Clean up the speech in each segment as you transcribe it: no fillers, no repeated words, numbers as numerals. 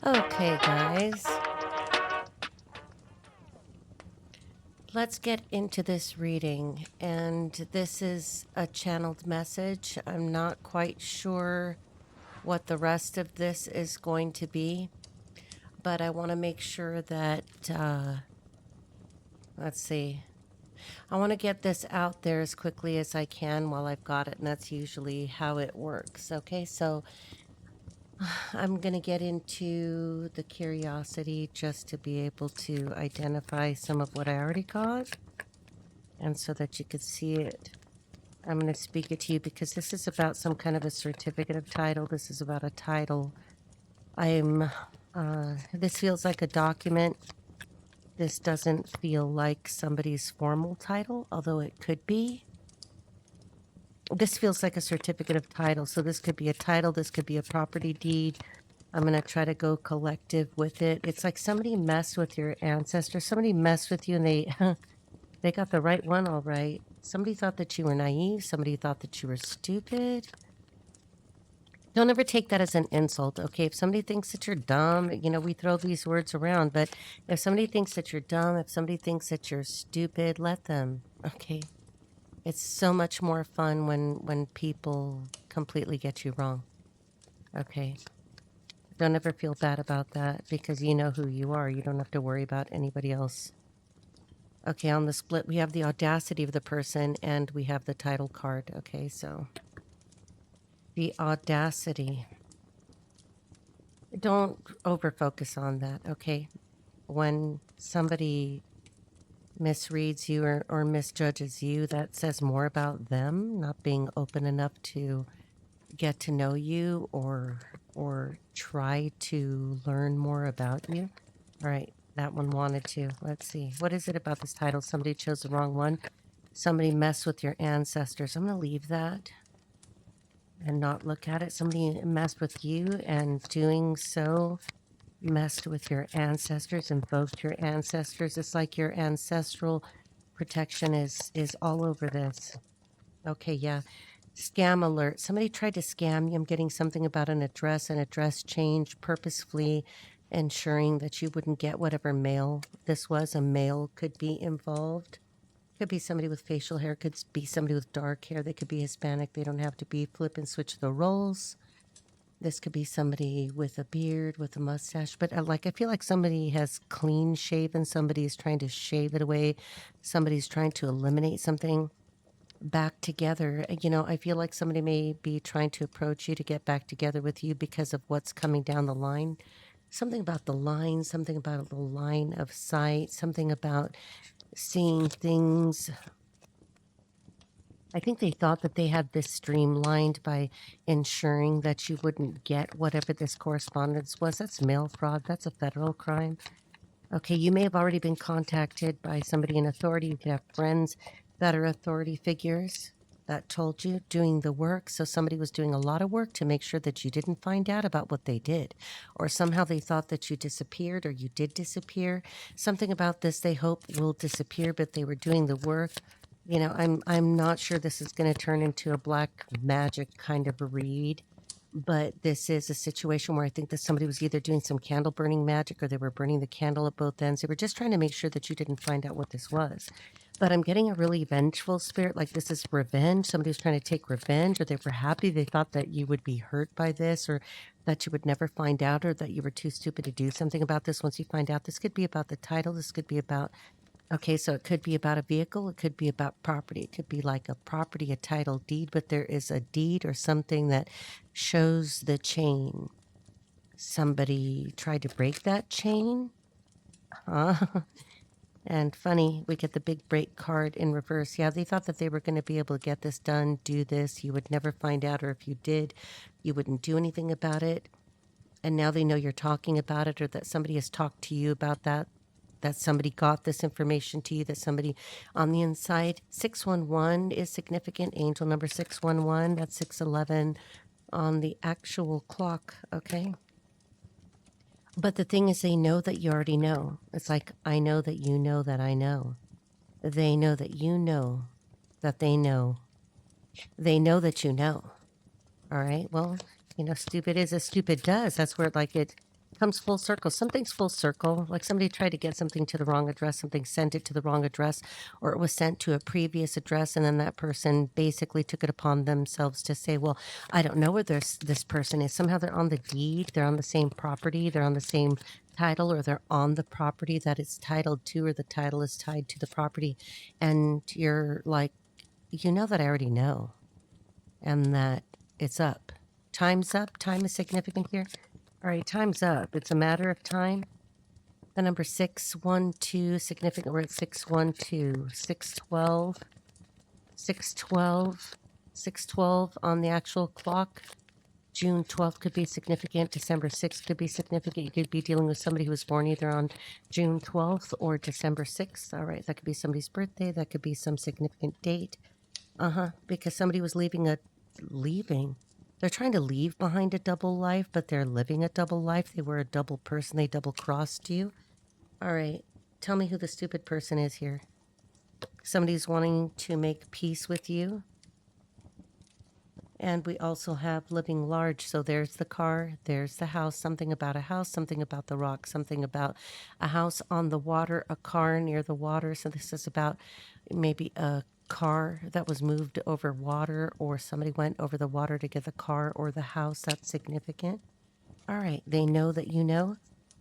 Okay, guys, let's get into this reading. And this is a channeled message. I'm not quite sure what the rest of this is going to be, but I want to make sure that, let's see, I want to get this out there as quickly as I can while I've got it. And that's usually how it works. Okay, so I'm going to get into the curiosity just to be able to identify some of what I already got. And so that you could see it, I'm going to speak it to you because this is about some kind of a certificate of title. This is about a title. This feels like a document. This doesn't feel like somebody's formal title, although it could be. This feels like a certificate of title. So this could be a title. This could be a property deed. I'm going to try to go collective with it. It's like somebody messed with your ancestors. Somebody messed with you and they they got the right one all right. Somebody thought that you were naive. Somebody thought that you were stupid. Don't ever take that as an insult, okay? If somebody thinks that you're dumb, we throw these words around, but if somebody thinks that you're dumb, if somebody thinks that you're stupid, let them, okay? It's so much more fun when people completely get you wrong, okay? Don't ever feel bad about that because you know who you are. You don't have to worry about anybody else. Okay, on the split, we have the audacity of the person and we have the title card, okay? So the audacity. Don't over focus on that, okay? When somebody misreads you or misjudges you, that says more about them not being open enough to get to know you or try to learn more about you. All right, that one wanted to. Let's see. What is it about this title? Somebody chose the wrong one. Somebody messed with your ancestors. I'm going to leave that and not look at it. Somebody messed with you and doing so messed with your ancestors, invoked your ancestors. It's like your ancestral protection is all over this. Okay, yeah. Scam alert. Somebody tried to scam you. I'm getting something about an address change, purposefully ensuring that you wouldn't get whatever mail this was. A mail could be involved. Could be somebody with facial hair, could be somebody with dark hair. They could be Hispanic. They don't have to be. Flip and switch the roles. This could be somebody with a beard, with a mustache, but I feel like somebody has clean shaven. Somebody is trying to shave it away. Somebody's trying to eliminate something back together. I feel like somebody may be trying to approach you to get back together with you because of what's coming down the line. Something about the line, something about the line of sight, something about seeing things. I think they thought that they had this streamlined by ensuring that you wouldn't get whatever this correspondence was. That's mail fraud. That's a federal crime. Okay, you may have already been contacted by somebody in authority. You could have friends that are authority figures that told you doing the work. So somebody was doing a lot of work to make sure that you didn't find out about what they did. Or somehow they thought that you disappeared or you did disappear. Something about this they hope will disappear, but they were doing the work. I'm not sure this is going to turn into a black magic kind of a read, but this is a situation where I think that somebody was either doing some candle burning magic or they were burning the candle at both ends. They were just trying to make sure that you didn't find out what this was. But I'm getting a really vengeful spirit, like this is revenge. Somebody was trying to take revenge, or they were happy. They thought that you would be hurt by this, or that you would never find out, or that you were too stupid to do something about this once you find out. This could be about the title. This could be about, okay, so it could be about a vehicle. It could be about property. It could be like a property, a title deed, but there is a deed or something that shows the chain. Somebody tried to break that chain. Huh? And funny, we get the big break card in reverse. Yeah, they thought that they were going to be able to get this done, do this. You would never find out, or if you did, you wouldn't do anything about it. And now they know you're talking about it, or that somebody has talked to you about that somebody got this information to you, that somebody on the inside. 611 is significant. Angel number 611, that's 611 on the actual clock, okay? But the thing is, they know that you already know. It's like, I know that you know that I know. They know that you know that they know. They know that you know. All right, well, stupid is as stupid does. That's where, like, it Comes full circle. Something's full circle. Like somebody tried to get something to the wrong address, something sent it to the wrong address, or it was sent to a previous address, and then that person basically took it upon themselves to say, well, I don't know where this person is. Somehow they're on the deed, they're on the same property, they're on the same title, or they're on the property that it's titled to, or the title is tied to the property. And you're like, you know that I already know, and that it's up. Time's up. Time is significant here. All right, time's up. It's a matter of time. The number 612, significant. We're at 612, 612, 612, 612 on the actual clock. June 12th could be significant. December 6th could be significant. You could be dealing with somebody who was born either on June 12th or December 6th. All right, that could be somebody's birthday. That could be some significant date. Because somebody was leaving. They're trying to leave behind a double life, but they're living a double life. They were a double person. They double-crossed you. All right. Tell me who the stupid person is here. Somebody's wanting to make peace with you. And we also have living large. So there's the car, there's the house, something about a house, something about the rock, something about a house on the water, a car near the water. So this is about maybe a car that was moved over water, or somebody went over the water to get the car or the house. That's significant. All right. They know that you know.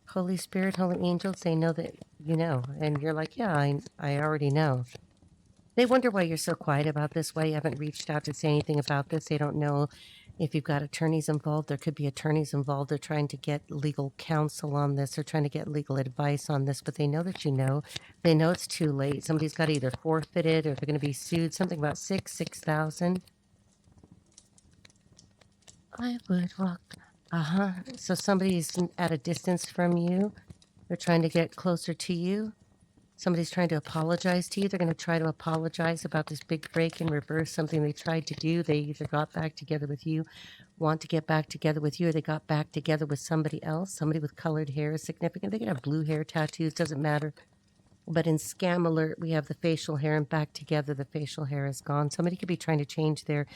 Holy Spirit, Holy Angels, they know that you know. And you're like, yeah, I already know. They wonder why you're so quiet about this, why you haven't reached out to say anything about this. They don't know if you've got attorneys involved. There could be attorneys involved. They're trying to get legal counsel on this. They're trying to get legal advice on this, but they know that you know. They know it's too late. Somebody's got to either forfeit it or they're going to be sued. Something about 6,000. I would walk. So somebody's at a distance from you. They're trying to get closer to you. Somebody's trying to apologize to you. They're going to try to apologize about this big break in reverse, something they tried to do. They either got back together with you, want to get back together with you, or they got back together with somebody else. Somebody with colored hair is significant. They can have blue hair, tattoos, doesn't matter. But in Scam Alert, we have the facial hair, and back together, the facial hair is gone. Somebody could be trying to change their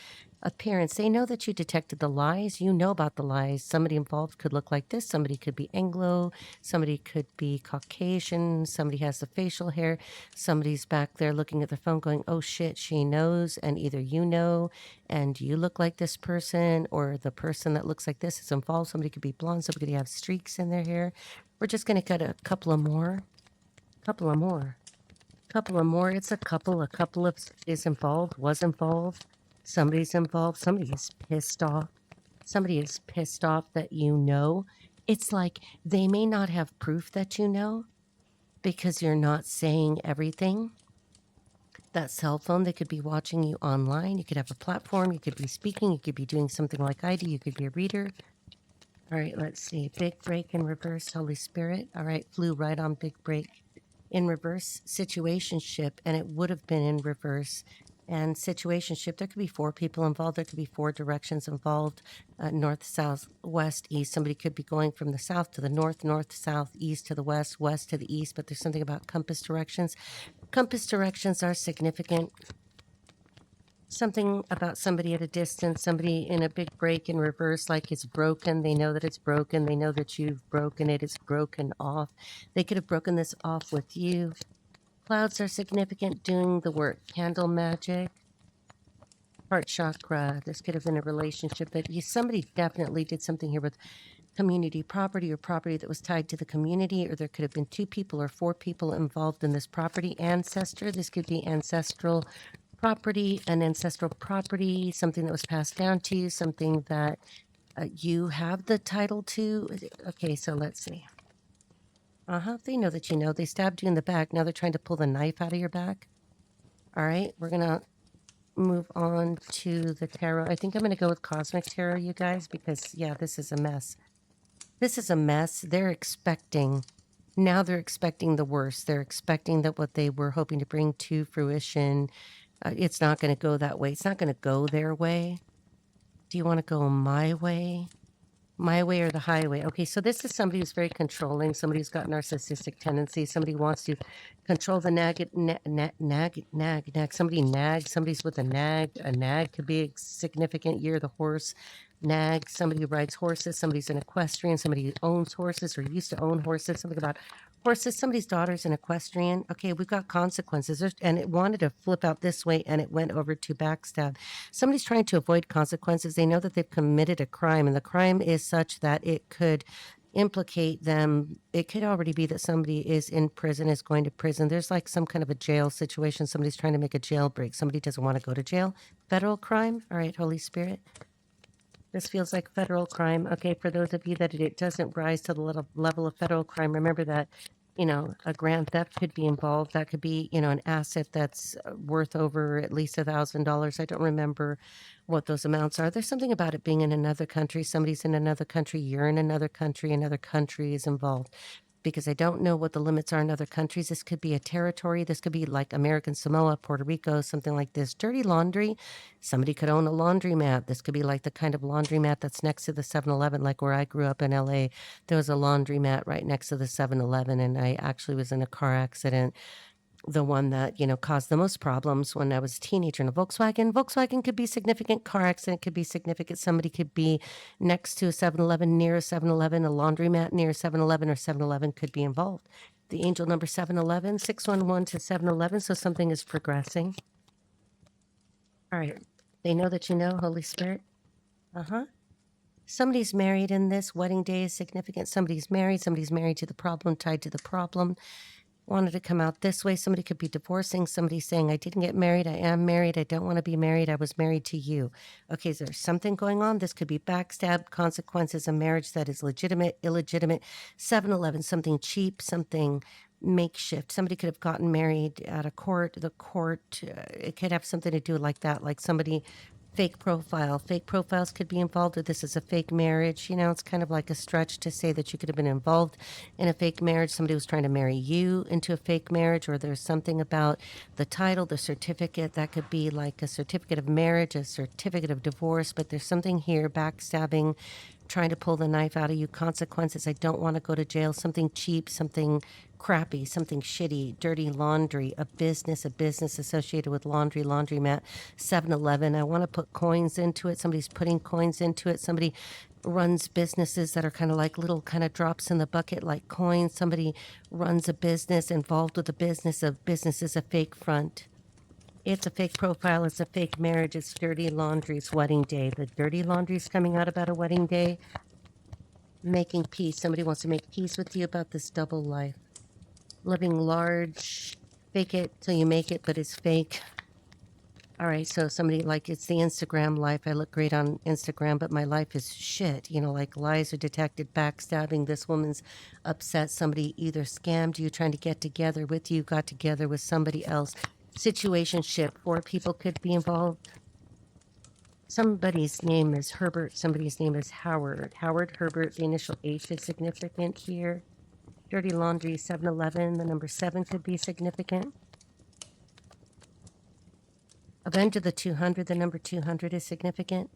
appearance. They know that you detected the lies. You know about the lies. Somebody involved could look like this. Somebody could be Anglo. Somebody could be Caucasian. Somebody has the facial hair. Somebody's back there looking at their phone going, oh shit, she knows. And either you know and you look like this person, or the person that looks like this is involved. Somebody could be blonde. Somebody could have streaks in their hair. We're just going to cut a couple of more. Couple of more. It's a couple. A couple of is involved, was involved. Somebody's involved. Somebody is pissed off. Somebody is pissed off that you know. It's like they may not have proof that you know because you're not saying everything. That cell phone, they could be watching you online. You could have a platform. You could be speaking. You could be doing something like I do. You could be a reader. All right, let's see. Big break in reverse, Holy Spirit. All right, flew right on big break. In reverse, situationship, and it would have been in reverse. And situationship, there could be 4 people involved. There could be 4 directions involved, north, south, west, east. Somebody could be going from the south to the north, north, south, east to the west, west to the east. But there's something about compass directions. Compass directions are significant. Something about somebody at a distance, somebody in a big break in reverse, like it's broken. They know that it's broken. They know that you've broken it. It's broken off. They could have broken this off with you. Clouds are significant, doing the work. Candle magic. Heart chakra. This could have been a relationship that somebody definitely did something here with community property, or property that was tied to the community, or there could have been 2 people or 4 people involved in this property. Ancestor. This could be ancestral property, an ancestral property, something that was passed down to you, something that you have the title to. Okay, so let's see. They know that you know. They stabbed you in the back. Now they're trying to pull the knife out of your back. All right, we're going to move on to the tarot. I think I'm going to go with Cosmic Tarot, you guys, because, yeah, this is a mess. This is a mess. They're expecting the worst. They're expecting that what they were hoping to bring to fruition, it's not going to go that way. It's not going to go their way. Do you want to go my way? My way or the highway? Okay, so this is somebody who's very controlling. Somebody who's got narcissistic tendencies. Somebody wants to control the nag. Somebody nags. Somebody's with a nag. A nag could be a significant. You're the horse nags, somebody who rides horses, somebody's an equestrian, somebody who owns horses or used to own horses, something about horses, somebody's daughter's an equestrian. Okay, we've got consequences. And it wanted to flip out this way and it went over to backstab. Somebody's trying to avoid consequences. They know that they've committed a crime, and the crime is such that it could implicate them. It could already be that somebody is in prison, is going to prison. There's like some kind of a jail situation. Somebody's trying to make a jailbreak. Somebody doesn't want to go to jail. Federal crime. All right, Holy Spirit. This feels like federal crime. Okay, for those of you that it doesn't rise to the level of federal crime, remember that, you know, a grand theft could be involved. That could be, you know, an asset that's worth over at least $1,000. I don't remember what those amounts are. There's something about it being in another country. Somebody's in another country. You're in another country is involved. Because I don't know what the limits are in other countries. This could be a territory. This could be like American Samoa, Puerto Rico, something like this. Dirty laundry. Somebody could own a laundromat. This could be like the kind of laundromat that's next to the 7-Eleven, like where I grew up in LA. There was a laundromat right next to the 7-Eleven, and I actually was in a car accident. The one that, you know, caused the most problems when I was a teenager in a Volkswagen. Volkswagen could be significant. Car accident could be significant. Somebody could be next to a 7-Eleven, near a 7-Eleven, a laundromat near a 7-Eleven, or 7-Eleven could be involved. The angel number 711, 611 to 711, so something is progressing. All right. They know that you know, Holy Spirit. Somebody's married in this. Wedding day is significant. Somebody's married to the problem, tied to the problem. Wanted to come out this way. Somebody could be divorcing. Somebody saying, I didn't get married. I am married. I don't want to be married. I was married to you. Okay, is there something going on? This could be backstab, consequences, a marriage that is legitimate, illegitimate. 7-Eleven, something cheap, something makeshift. Somebody could have gotten married at a court. The court, it could have something to do like that, like somebody fake profile. Fake profiles could be involved, or this is a fake marriage. You know, it's kind of like a stretch to say that you could have been involved in a fake marriage. Somebody was trying to marry you into a fake marriage, or there's something about the title, the certificate. That could be like a certificate of marriage, a certificate of divorce, but there's something here, backstabbing, trying to pull the knife out of you, consequences. I don't want to go to jail, something cheap, something crappy, something shitty, dirty laundry, a business associated with laundry, laundromat, 7-Eleven. I want to put coins into it. Somebody's putting coins into it. Somebody runs businesses that are kind of like little kind of drops in the bucket, like coins. Somebody runs a business, involved with a business. A business is a fake front. It's a fake profile. It's a fake marriage. It's dirty laundry. It's wedding day. The dirty laundry is coming out about a wedding day. Making peace. Somebody wants to make peace with you about this double life. Living large. Fake it till you make it, but it's fake. All right, so somebody like, it's the Instagram life. I look great on Instagram, but my life is shit. You know, like lies are detected, backstabbing. This woman's upset. Somebody either scammed you, trying to get together with you, got together with somebody else. Situationship. 4 people could be involved. Somebody's name is Herbert. Somebody's name is Howard. Howard Herbert. The initial H is significant here. Dirty laundry, 7-Eleven. The number 7 could be significant. Avenger the 200. The number 200 is significant.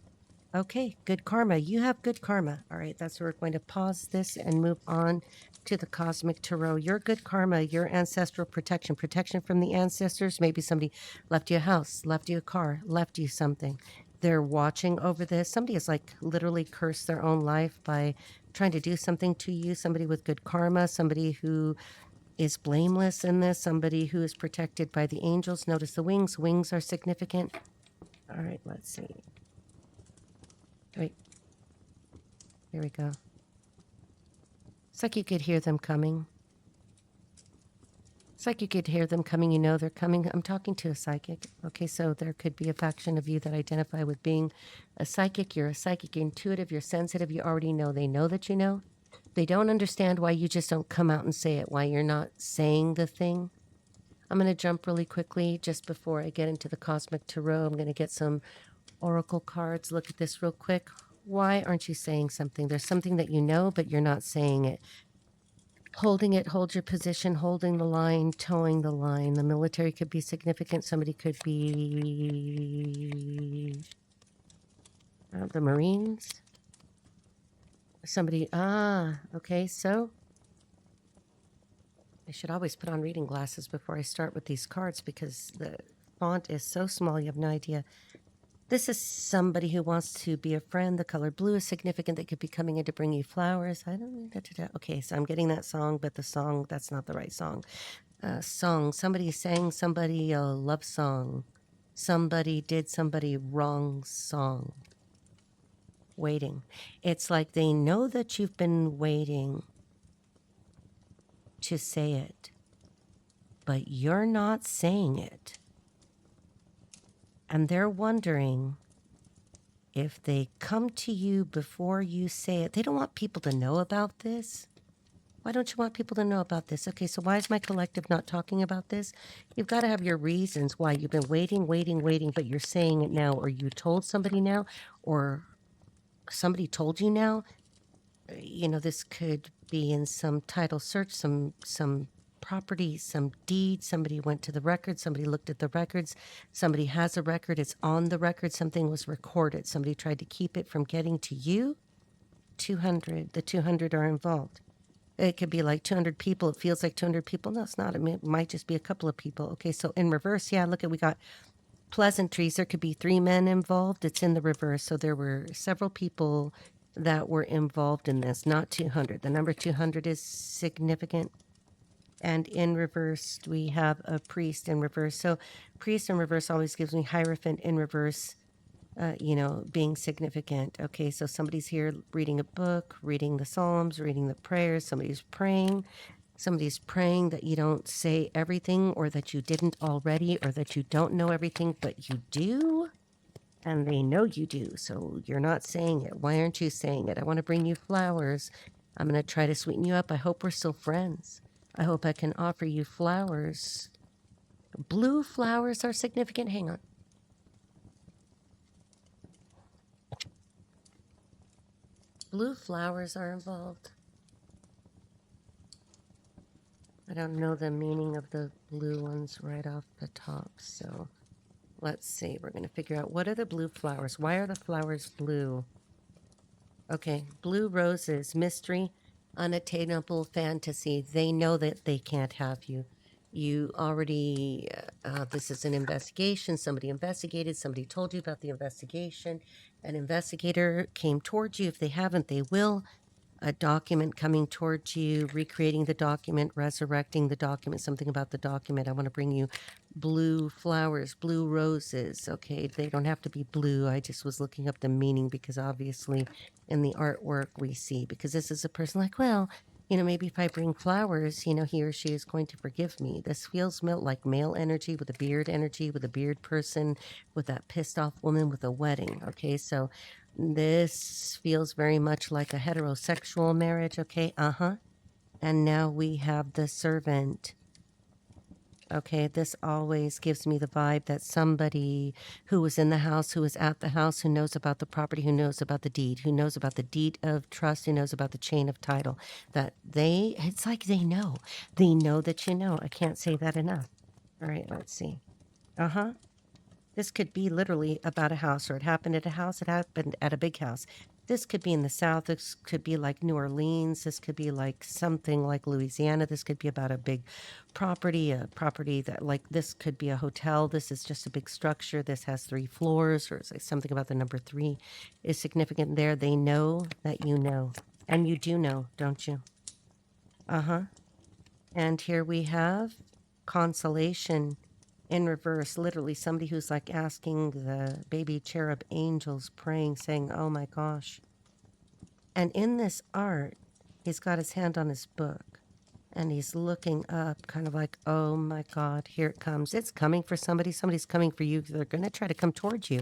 Okay, good karma. You have good karma. All right, that's where we're going to pause this and move on to the Cosmic Tarot. Your good karma, your ancestral protection, protection from the ancestors. Maybe somebody left you a house, left you a car, left you something. They're watching over this. Somebody has like literally cursed their own life by trying to do something to you. Somebody with good karma, somebody who is blameless in this, somebody who is protected by the angels. Notice the wings. Wings are significant. All right, let's see. Wait. Here we go. It's like you could hear them coming. It's like you could hear them coming. You know they're coming. I'm talking to a psychic. Okay, so there could be a faction of you that identify with being a psychic. You're a psychic, you're intuitive, you're sensitive. You already know. They know that you know. They don't understand why you just don't come out and say it, why you're not saying the thing. I'm going to jump really quickly just before I get into the Cosmic Tarot. I'm going to get some oracle cards. Look at this real quick. Why aren't you saying something? There's something that you know, but you're not saying it. Holding it, hold your position, holding the line, towing the line. The military could be significant. Somebody could be the Marines. Somebody, okay, so I should always put on reading glasses before I start with these cards because the font is so small you have no idea. This is somebody who wants to be a friend. The color blue is significant. They could be coming in to bring you flowers. I don't know. Okay, so I'm getting that song, but the song, that's not the right song. Song. Somebody sang somebody a love song. Somebody did somebody wrong song. Waiting. It's like they know that you've been waiting to say it, but you're not saying it. And they're wondering if they come to you before you say it. They don't want people to know about this. Why don't you want people to know about this? Okay, so why is my collective not talking about this? You've got to have your reasons why you've been waiting, but you're saying it now, or you told somebody now, or somebody told you now. You know, this could be in some title search, some property, some deed. Somebody went to the record, somebody looked at the records, somebody has a record, it's on the record, something was recorded, somebody tried to keep it from getting to you. 200, the 200 are involved. It could be like 200 people. It feels like 200 people. No, it's not. It might just be a couple of people. Okay, so in reverse, yeah, look at, we got pleasantries. There could be 3 men involved. It's in the reverse. So there were several people that were involved in this, not 200. The number 200 is significant. And in reverse, we have a priest in reverse. So priest in reverse always gives me Hierophant in reverse, you know, being significant. Okay, so somebody's here reading a book, reading the Psalms, reading the prayers. Somebody's praying. Somebody's praying that you don't say everything, or that you didn't already, or that you don't know everything, but you do. And they know you do, so you're not saying it. Why aren't you saying it? I want to bring you flowers. I'm going to try to sweeten you up. I hope we're still friends. I hope I can offer you flowers. Blue flowers are significant. Hang on. Blue flowers are involved. I don't know the meaning of the blue ones right off the top, so let's see. We're going to figure out, what are the blue flowers? Why are the flowers blue? Okay, blue roses, mystery, unattainable fantasy. They know that they can't have you. You already, this is an investigation. Somebody investigated. Somebody told you about the investigation. An investigator came towards you. If they haven't, they will. A document coming towards you, recreating the document, resurrecting the document, something about the document. I want to bring you blue flowers, blue roses. Okay, they don't have to be blue. I just was looking up the meaning, because obviously in the artwork we see, because this is a person like, well, you know, maybe if I bring flowers, you know, he or she is going to forgive me. This feels like male energy, with a beard person, with that pissed off woman with a wedding. Okay, so this feels very much like a heterosexual marriage. Okay, and now we have the servant. Okay, this always gives me the vibe that somebody who was in the house, who was at the house, who knows about the property, who knows about the deed, who knows about the deed of trust, who knows about the chain of title, that it's like they know that you know. I can't say that enough. All right, let's see. This could be literally about a house, or it happened at a house, it happened at a big house. This could be in the South. This could be like New Orleans. This could be like something like Louisiana. This could be about a big property, a property that, like, this could be a hotel. This is just a big structure. This has 3 floors, or something about the number 3 is significant there. They know that you know. And you do know, don't you? And here we have consolation in reverse. Literally somebody who's like asking the baby cherub angels, praying, saying, oh my gosh. And in this art, he's got his hand on his book, and he's looking up, kind of like, oh my God, here it comes. It's coming for somebody. Somebody's coming for you. They're going to try to come towards you.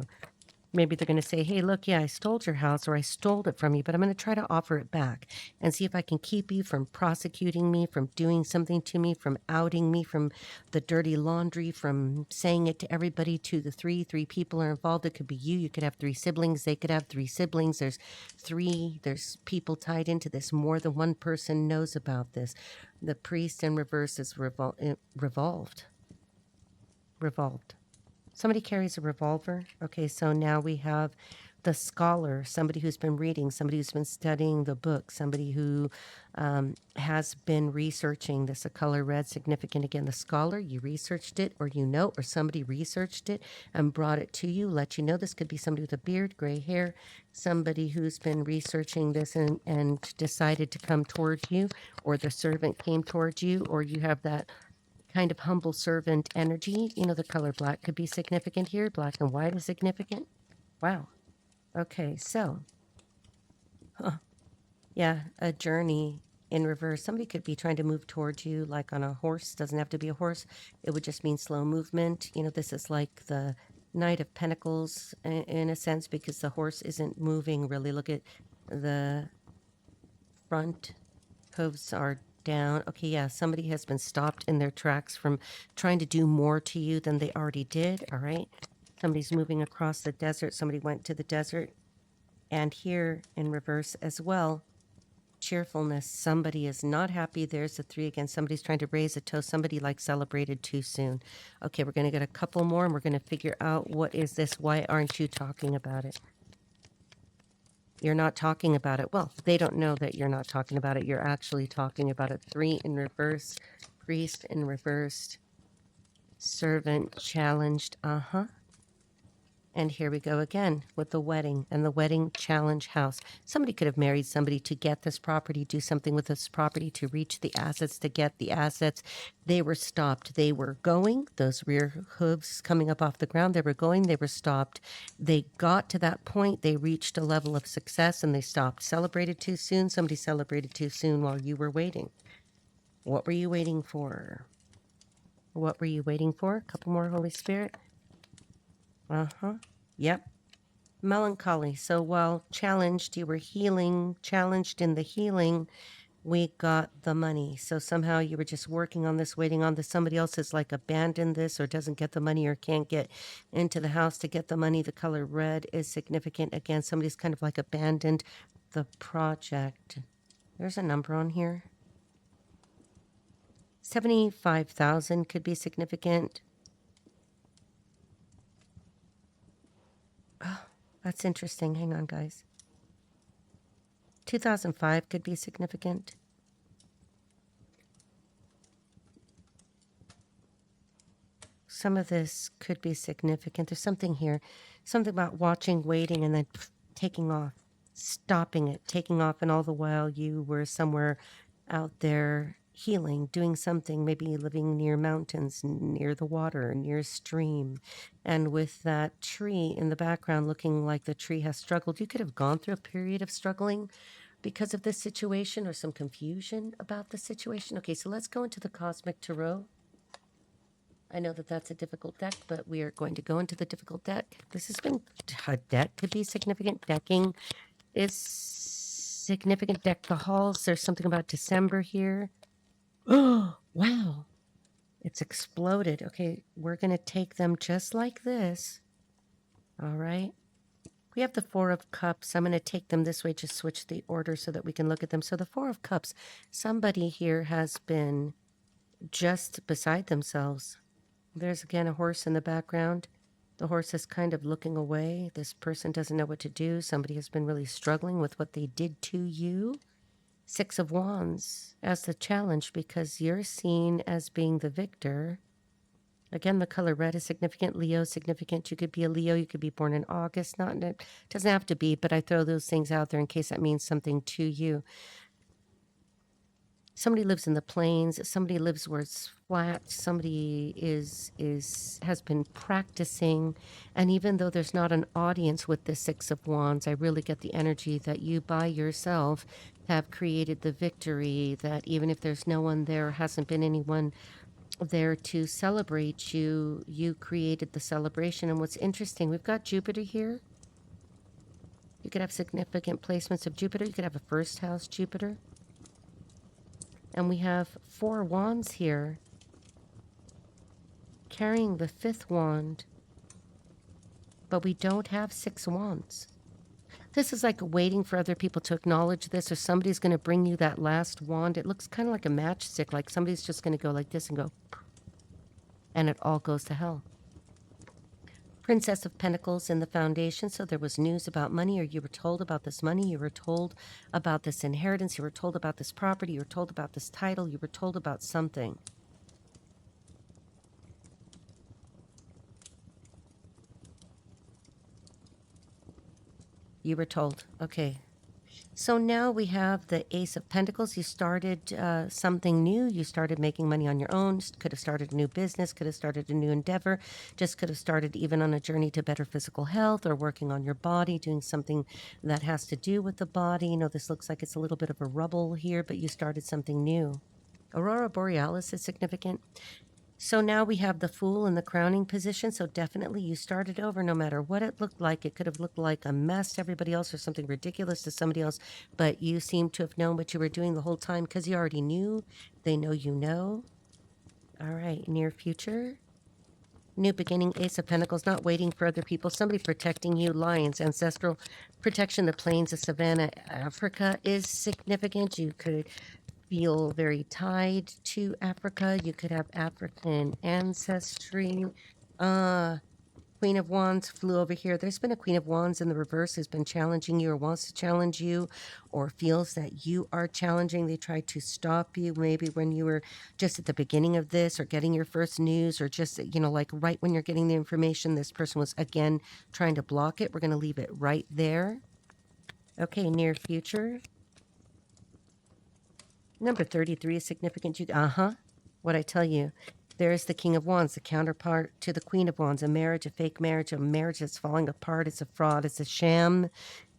Maybe they're going to say, hey, look, yeah, I stole your house, or I stole it from you, but I'm going to try to offer it back and see if I can keep you from prosecuting me, from doing something to me, from outing me, from the dirty laundry, from saying it to everybody, to the 3 people are involved. It could be you. You could have 3 siblings. They could have 3 siblings. There's people tied into this. More than one person knows about this. The priest in reverse is revolved. Somebody carries a revolver. Okay, so now we have the scholar, somebody who's been reading, somebody who's been studying the book, somebody who has been researching this. A color red, significant again. The scholar, you researched it, or you know, or somebody researched it and brought it to you, let you know. This could be somebody with a beard, gray hair, somebody who's been researching this and decided to come toward you, or the servant came toward you, or you have that kind of humble servant energy. You know, the color black could be significant here. Black and white is significant. Wow. Okay, so, yeah, a journey in reverse. Somebody could be trying to move towards you like on a horse. Doesn't have to be a horse. It would just mean slow movement. You know, this is like the Knight of Pentacles in a sense, because the horse isn't moving really. Look at the front hooves are down. Okay, yeah, somebody has been stopped in their tracks from trying to do more to you than they already did. All right. Somebody's moving across the desert. Somebody went to the desert. And here in reverse as well, cheerfulness. Somebody is not happy. There's the 3 again. Somebody's trying to raise a toast. Somebody like celebrated too soon. Okay, we're going to get a couple more and we're going to figure out what is this? Why aren't you talking about it? You're not talking about it. Well, they don't know that you're not talking about it. You're actually talking about it. 3 in reverse, priest in reversed, servant challenged. And here we go again with the wedding and the wedding challenge house. Somebody could have married somebody to get this property, do something with this property, to reach the assets, to get the assets. They were stopped. They were going, those rear hooves coming up off the ground, they were going, they were stopped. They got to that point, they reached a level of success and they stopped. Celebrated too soon. Somebody celebrated too soon while you were waiting. What were you waiting for? What were you waiting for? A couple more, Holy Spirit. Yep. Melancholy. So while challenged, you were healing, challenged in the healing, we got the money. So somehow you were just working on this, waiting on this. Somebody else has like abandoned this or doesn't get the money or can't get into the house to get the money. The color red is significant. Again, somebody's kind of like abandoned the project. There's a number on here. 75,000 could be significant. Oh, that's interesting. Hang on, guys. 2005 could be significant. Some of this could be significant. There's something here. Something about watching, waiting, and then taking off. Stopping it, taking off, and all the while you were somewhere out there healing, doing something, maybe living near mountains, near the water, near a stream. And with that tree in the background looking like the tree has struggled, you could have gone through a period of struggling because of this situation or some confusion about the situation. Okay, so let's go into the Cosmic Tarot. I know that that's a difficult deck, but we are going to go into the difficult deck. This has been a deck could be significant. Decking is significant. Deck the halls. There's something about December here. Oh, wow. It's exploded. Okay, we're going to take them just like this. All right. We have the 4 of Cups. I'm going to take them this way, just switch the order so that we can look at them. So the 4 of Cups, somebody here has been just beside themselves. There's again a horse in the background. The horse is kind of looking away. This person doesn't know what to do. Somebody has been really struggling with what they did to you. 6 of Wands as the challenge because you're seen as being the victor. Again, the color red is significant. Leo is significant. You could be a Leo. You could be born in August. It doesn't have to be, but I throw those things out there in case that means something to you. Somebody lives in the plains. Somebody lives where it's flat. Somebody has been practicing. And even though there's not an audience with the 6 of Wands, I really get the energy that you by yourself have created the victory, that even if there's no one there, hasn't been anyone there to celebrate you, you created the celebration. And what's interesting, we've got Jupiter here. You could have significant placements of Jupiter. You could have a first house Jupiter. And we have 4 wands here, carrying the 5th wand, but we don't have 6 wands. This is like waiting for other people to acknowledge this, or somebody's going to bring you that last wand. It looks kind of like a matchstick, like somebody's just going to go like this and go, and it all goes to hell. Princess of Pentacles in the foundation. So there was news about money, or you were told about this money. You were told about this inheritance. You were told about this property. You were told about this title. You were told about something. You were told. Okay. So now we have the Ace of Pentacles. You started something new. You started making money on your own. Could have started a new business, could have started a new endeavor, just could have started even on a journey to better physical health or working on your body, doing something that has to do with the body. You know, this looks like it's a little bit of a rubble here, but you started something new. Aurora Borealis is significant. So now we have the Fool in the crowning position. So definitely you started over no matter what it looked like. It could have looked like a mess to everybody else or something ridiculous to somebody else, but you seem to have known what you were doing the whole time because you already knew. They know you know. All right, near future. New beginning, Ace of Pentacles, not waiting for other people. Somebody protecting you. Lions, ancestral protection. The plains of Savannah, Africa is significant. You could feel very tied to Africa. You could have African ancestry. Queen of Wands flew over here. There's been a Queen of Wands in the reverse who's been challenging you or wants to challenge you or feels that you are challenging. They tried to stop you maybe when you were just at the beginning of this or getting your first news or just, you know, like right when you're getting the information, this person was again trying to block it. We're going to leave it right there. Okay, near future. Number 33 is significant. What I tell you. There's the King of Wands, the counterpart to the Queen of Wands. A marriage, a fake marriage, a marriage that's falling apart. It's a fraud. It's a sham.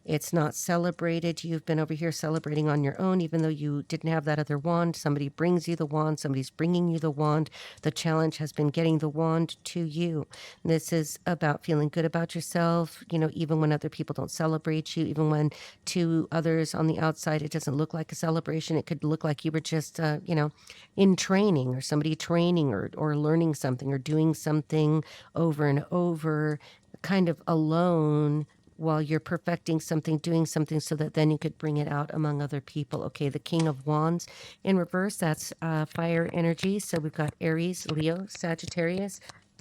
It's not celebrated. You've been over here celebrating on your own, even though you didn't have that other wand. Somebody brings you the wand. Somebody's bringing you the wand. The challenge has been getting the wand to you. This is about feeling good about yourself, you know, even when other people don't celebrate you, even when to others on the outside, it doesn't look like a celebration. It could look like you were just, you know, in training or somebody training or learning something or doing something over and over, kind of alone while you're perfecting something, doing something so that then you could bring it out among other people. Okay, the King of Wands in reverse, that's fire energy. So we've got Aries, Leo, Sagittarius.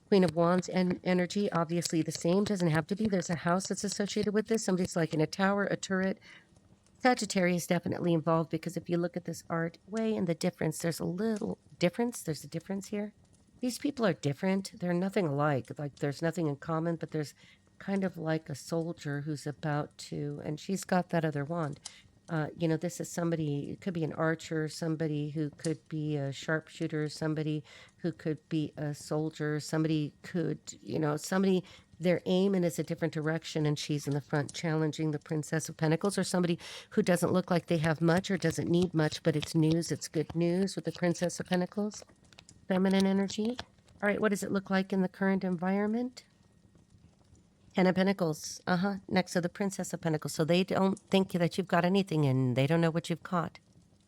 Queen of Wands and energy, obviously the same. Doesn't have to be. There's a house that's associated with this. Somebody's like in a tower, a turret. Sagittarius definitely involved because if you look at this art way and the difference, there's a little difference. There's a difference here. These people are different. They're nothing alike. Like there's nothing in common, but there's kind of like a soldier who's about to, and she's got that other wand. You know, this is somebody, it could be an archer, somebody who could be a sharpshooter, somebody who could be a soldier, somebody could, you know, somebody, their aim in is a different direction and she's in the front challenging the Princess of Pentacles, or somebody who doesn't look like they have much or doesn't need much, but it's news, it's good news with the Princess of Pentacles. Feminine energy. All right, what does it look like in the current environment? Ten of Pentacles, next to the Princess of Pentacles. So they don't think that you've got anything and they don't know what you've caught.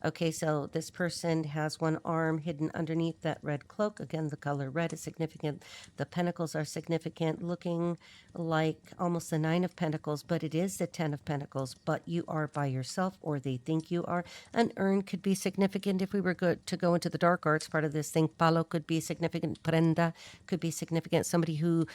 Okay, so this person has one arm hidden underneath that red cloak. Again, the color red is significant. The pentacles are significant, looking like almost the Nine of Pentacles, but it is the Ten of Pentacles, but you are by yourself, or they think you are. An urn could be significant if we were good to go into the dark arts part of this thing. Palo could be significant. Prenda could be significant. Somebody who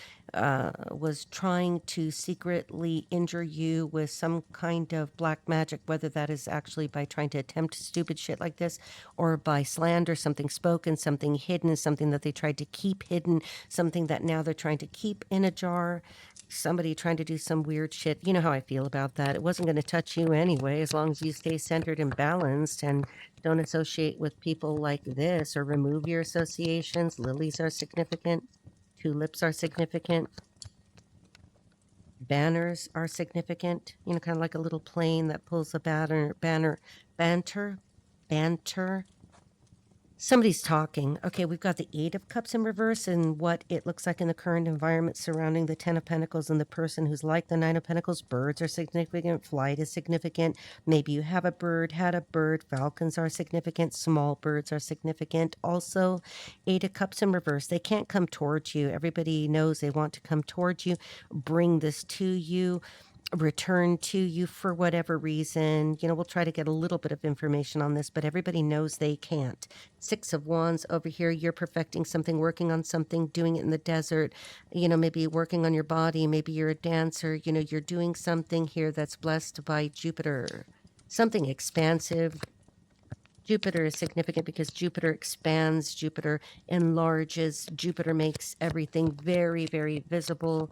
was trying to secretly injure you with some kind of black magic, whether that is actually by trying to attempt stupid shit like this or by slander, something spoken, something hidden, something that they tried to keep hidden, something that now they're trying to keep in a jar, somebody trying to do some weird shit. You know how I feel about that. It wasn't going to touch you anyway, as long as you stay centered and balanced and don't associate with people like this or remove your associations. Lilies are significant. Tulips are significant. Banners are significant. You know, kind of like a little plane that pulls a banter. Somebody's talking. Okay, we've got the Eight of Cups in reverse and what it looks like in the current environment surrounding the Ten of Pentacles and the person who's like the Nine of Pentacles. Birds are significant. Flight is significant. Maybe you have a bird, had a bird. Falcons are significant. Small birds are significant. Also, Eight of Cups in reverse. They can't come towards you. Everybody knows they want to come towards you, bring this to you. return to you for whatever reason. You know, we'll try to get a little bit of information on this, but everybody knows they can't. Six of Wands over here, you're perfecting something, working on something, doing it in the desert, you know, maybe working on your body, maybe you're a dancer, you know, you're doing something here that's blessed by Jupiter, something expansive. Jupiter is significant because Jupiter expands, Jupiter enlarges, Jupiter makes everything very, very visible.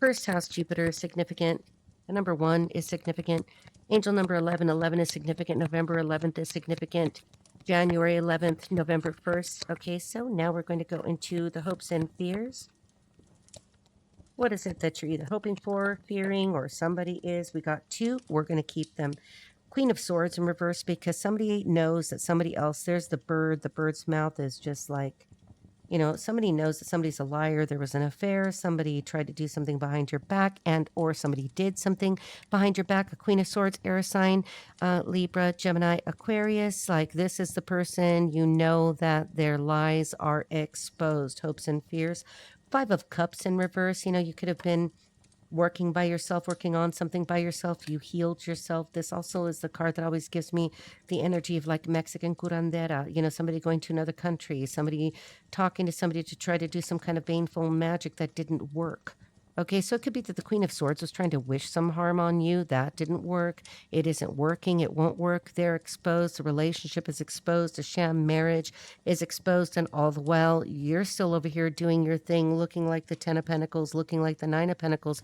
First house Jupiter is significant. Number 1 is significant. Angel number 11, 11 is significant. November 11th is significant. January 11th, November 1st. Okay, so now we're going to go into the hopes and fears. What is it that you're either hoping for, fearing, or somebody is? We got 2. We're going to keep them. Queen of Swords in reverse because somebody knows that somebody else, there's the bird. The bird's mouth is just like, you know, somebody knows that somebody's a liar. There was an affair. Somebody tried to do something behind your back, and or somebody did something behind your back. A Queen of Swords, air sign, Libra, Gemini, Aquarius. Like, this is the person, you know that their lies are exposed. Hopes and fears. 5 of Cups in reverse. You know, you could have been working by yourself, working on something by yourself. You healed yourself. This also is the card that always gives me the energy of like Mexican curandera, you know, somebody going to another country, somebody talking to somebody to try to do some kind of baneful magic that didn't work. Okay, so it could be that the Queen of Swords was trying to wish some harm on you. That didn't work. It isn't working. It won't work. They're exposed. The relationship is exposed. A sham marriage is exposed, and all the while, you're still over here doing your thing, looking like the 10 of Pentacles, looking like the 9 of Pentacles.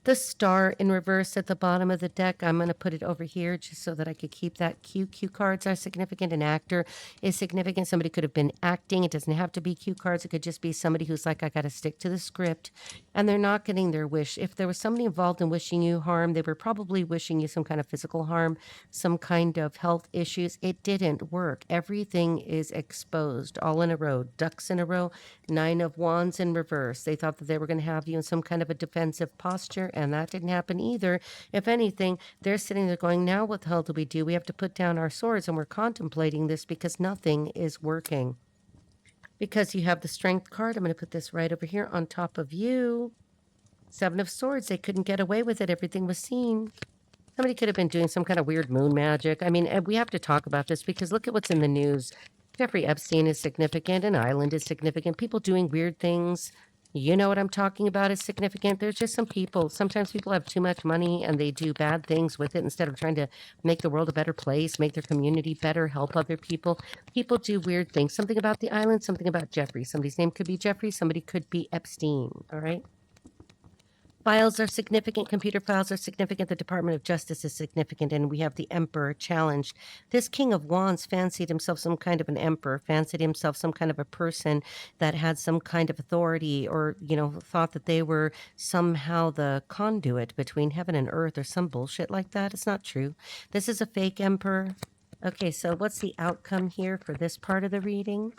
The star in reverse at the bottom of the deck, I'm going to put it over here just so that I could keep that. Q cards are significant. An actor is significant. Somebody could have been acting. It doesn't have to be Q cards. It could just be somebody who's like, I got to stick to the script, and they're not getting their wish. If there was somebody involved in wishing you harm, they were probably wishing you some kind of physical harm, some kind of health issues. It didn't work. Everything is exposed all in a row. Ducks in a row. 9 of Wands in reverse. They thought that they were going to have you in some kind of a defensive posture, and that didn't happen either. If anything, they're sitting there going, now what the hell do? We have to put down our swords, and we're contemplating this because nothing is working. Because you have the Strength card, I'm going to put this right over here on top of you. 7 of Swords. They couldn't get away with it. Everything was seen. Somebody could have been doing some kind of weird moon magic. I mean, we have to talk about this because look at what's in the news. Jeffrey Epstein is significant. An island is significant. People doing weird things. You know what I'm talking about is significant. There's just some people. Sometimes people have too much money and they do bad things with it instead of trying to make the world a better place, make their community better, help other people. People do weird things. Something about the island, something about Jeffrey. Somebody's name could be Jeffrey. Somebody could be Epstein. All right. Files are significant. Computer files are significant. The Department of Justice is significant. And we have the Emperor challenged. This King of Wands fancied himself some kind of an emperor, fancied himself some kind of a person that had some kind of authority, or, you know, thought that they were somehow the conduit between heaven and earth or some bullshit like that. It's not true. This is a fake emperor. Okay, so what's the outcome here for this part of the reading?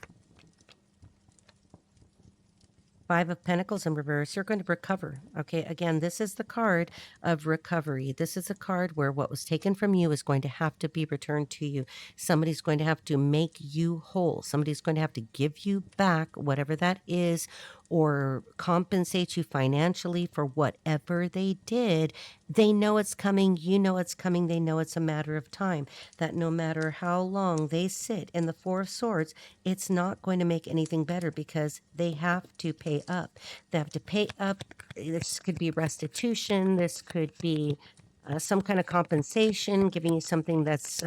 5 of Pentacles in reverse. You're going to recover. Okay, again, this is the card of recovery. This is a card where what was taken from you is going to have to be returned to you. Somebody's going to have to make you whole. Somebody's going to have to give you back whatever that is, or compensate you financially for whatever they did. They know it's coming. You know it's coming. They know it's a matter of time. That no matter how long they sit in the 4 of Swords, it's not going to make anything better because they have to pay up. They have to pay up. This could be restitution. This could be some kind of compensation, giving you something that's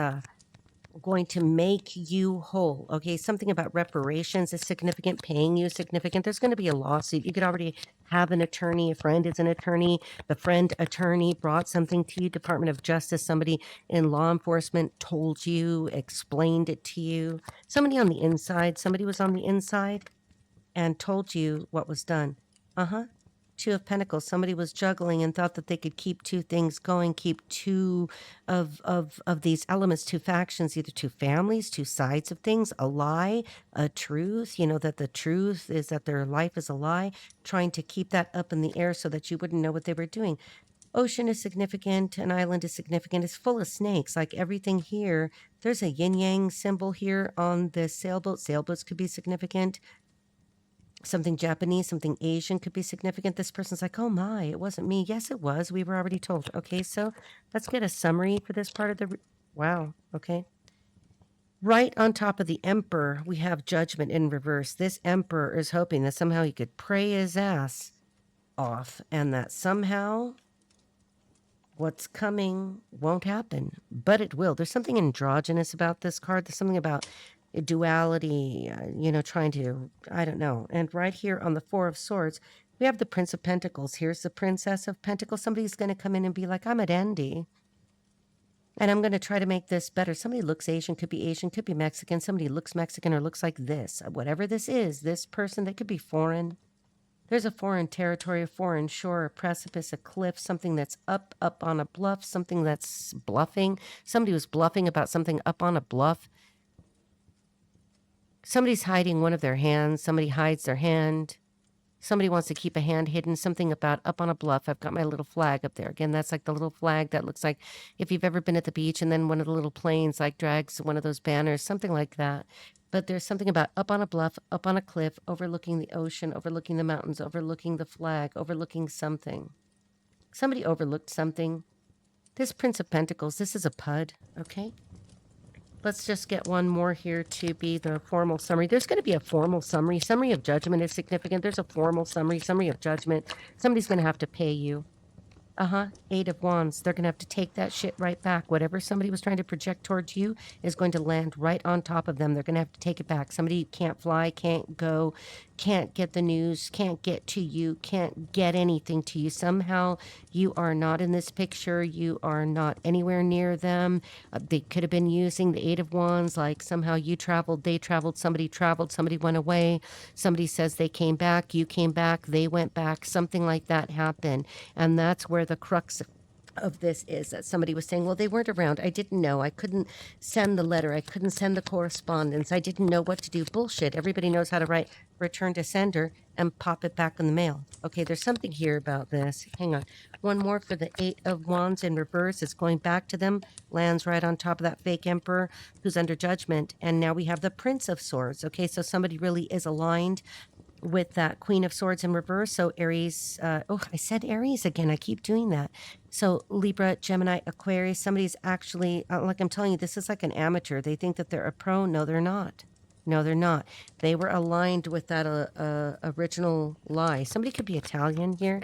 going to make you whole. Okay, something about reparations is significant. Paying you is significant. There's going to be a lawsuit. You could already have an attorney. A friend is an attorney. The friend attorney brought something to you. Department of Justice, somebody in law enforcement told you, explained it to you. Somebody on the inside, somebody was on the inside and told you what was done. 2 of Pentacles. Somebody was juggling and thought that they could keep 2 things going, keep 2 of these elements, 2 factions, either 2 families, 2 sides of things, a lie, a truth, you know, that the truth is that their life is a lie, trying to keep that up in the air so that you wouldn't know what they were doing. Ocean is significant. An island is significant. It's full of snakes. Like everything here, there's a yin-yang symbol here on the sailboat. Sailboats could be significant. Something Japanese, something Asian could be significant. This person's like, oh my, it wasn't me. Yes, it was. We were already told. Okay, so let's get a summary for this part of the... Wow, okay. Right on top of the Emperor, we have Judgment in reverse. This Emperor is hoping that somehow he could pray his ass off and that somehow what's coming won't happen, but it will. There's something androgynous about this card. There's something about duality, trying to, I don't know. And right here on the Four of Swords, we have the Prince of Pentacles. Here's the Princess of Pentacles. Somebody's going to come in and be like, I'm at Andy, and I'm going to try to make this better. Somebody looks Asian, could be Mexican. Somebody looks Mexican or looks like this. Whatever this is, this person, they could be foreign. There's a foreign territory, a foreign shore, a precipice, a cliff, something that's up on a bluff, something that's bluffing. Somebody was bluffing about something up on a bluff. Somebody's hiding one of their hands. Somebody hides their hand. Somebody wants to keep a hand hidden. Something about up on a bluff. I've got my little flag up there. Again, that's like the little flag that looks like if you've ever been at the beach and then one of the little planes like drags one of those banners, something like that. But there's something about up on a bluff, up on a cliff, overlooking the ocean, overlooking the mountains, overlooking the flag, overlooking something. Somebody overlooked something. This Prince of Pentacles, this is a PUD, okay? Let's just get one more here to be the formal summary. There's going to be a formal summary. Summary of judgment is significant. There's a formal summary. Summary of judgment. Somebody's going to have to pay you. Eight of Wands. They're going to have to take that shit right back. Whatever somebody was trying to project towards you is going to land right on top of them. They're going to have to take it back. Somebody can't fly, can't go, can't get the news, can't get to you, can't get anything to you. Somehow you are not in this picture. You are not anywhere near them. They could have been using the Eight of Wands, like somehow you traveled, they traveled, somebody went away. Somebody says they came back, you came back, they went back. Something like that happened. And that's where the crux of this is, that somebody was saying, well, they weren't around. I didn't know. I couldn't send the letter. I couldn't send the correspondence. I didn't know what to do. Bullshit. Everybody knows how to write return to sender and pop it back in the mail. Okay, there's something here about this. Hang on. One more for the Eight of Wands in reverse. It's going back to them, lands right on top of that fake emperor who's under judgment. And now we have the Prince of Swords. Okay, so somebody really is aligned with that Queen of Swords in reverse. So Aries, I said Aries again. I keep doing that. So Libra, Gemini, Aquarius, somebody's actually, like I'm telling you, this is like an amateur. They think that they're a pro. No, they're not. No, they're not. They were aligned with that original lie. Somebody could be Italian here.